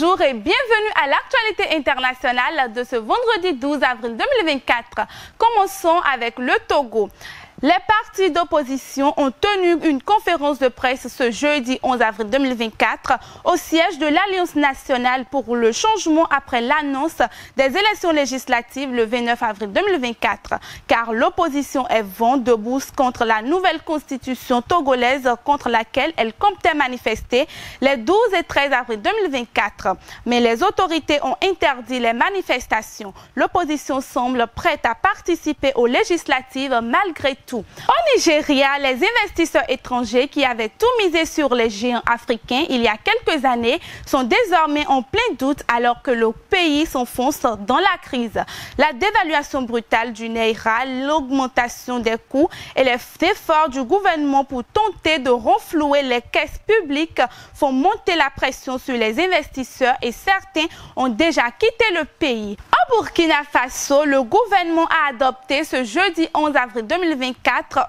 Bonjour et bienvenue à l'actualité internationale de ce vendredi 12 avril 2024. Commençons avec le Togo. Les partis d'opposition ont tenu une conférence de presse ce jeudi 11 avril 2024 au siège de l'Alliance nationale pour le changement après l'annonce des élections législatives le 29 avril 2024. Car l'opposition est vent debout contre la nouvelle constitution togolaise contre laquelle elle comptait manifester les 12 et 13 avril 2024. Mais les autorités ont interdit les manifestations. L'opposition semble prête à participer aux législatives malgré tout. Au Nigeria, les investisseurs étrangers qui avaient tout misé sur les géants africains il y a quelques années sont désormais en plein doute alors que le pays s'enfonce dans la crise. La dévaluation brutale du Naira, l'augmentation des coûts et les efforts du gouvernement pour tenter de renflouer les caisses publiques font monter la pression sur les investisseurs et certains ont déjà quitté le pays. Au Burkina Faso, le gouvernement a adopté ce jeudi 11 avril 2024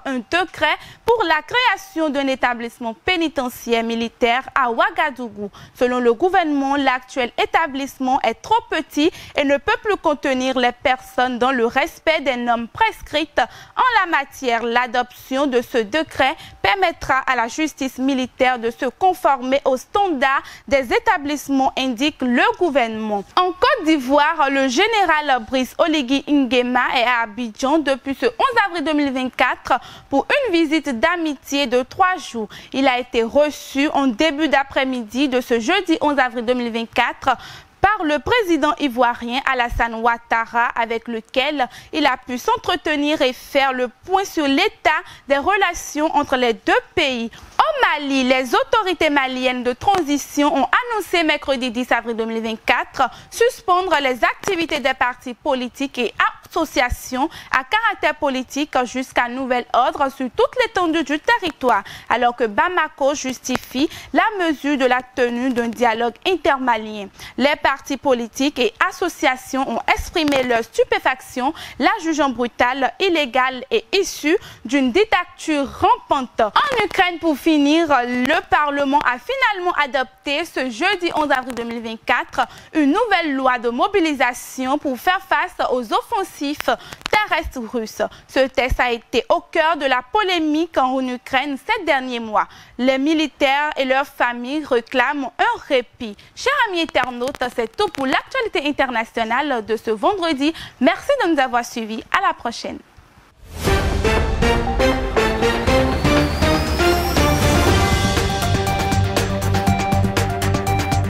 un décret pour la création d'un établissement pénitentiaire militaire à Ouagadougou. Selon le gouvernement, l'actuel établissement est trop petit et ne peut plus contenir les personnes dans le respect des normes prescrites en la matière. L'adoption de ce décret permettra à la justice militaire de se conformer aux standards des établissements, indique le gouvernement. En Côte d'Ivoire, le général Brice Oligui Nguema est à Abidjan depuis ce 11 avril 2024 pour une visite d'amitié de 3 jours. Il a été reçu en début d'après-midi de ce jeudi 11 avril 2024 par le président ivoirien Alassane Ouattara, avec lequel il a pu s'entretenir et faire le point sur l'état des relations entre les deux pays. Au Mali, les autorités maliennes de transition ont annoncé mercredi 10 avril 2024 suspendre les activités des partis politiques et associations à caractère politique jusqu'à nouvel ordre sur toute l'étendue du territoire, alors que Bamako justifie la mesure de la tenue d'un dialogue intermalien. Les partis politiques et associations ont exprimé leur stupéfaction, la jugeant brutale, illégale et issue d'une dictature rampante. En Ukraine, pour finir, le Parlement a finalement adopté ce jeudi 11 avril 2024 une nouvelle loi de mobilisation pour faire face aux offensives terrestres russes. Ce texte a été au cœur de la polémique en Ukraine ces derniers mois. Les militaires et leurs familles réclament un répit. Chers amis internautes, c'est tout pour l'actualité internationale de ce vendredi. Merci de nous avoir suivis. À la prochaine.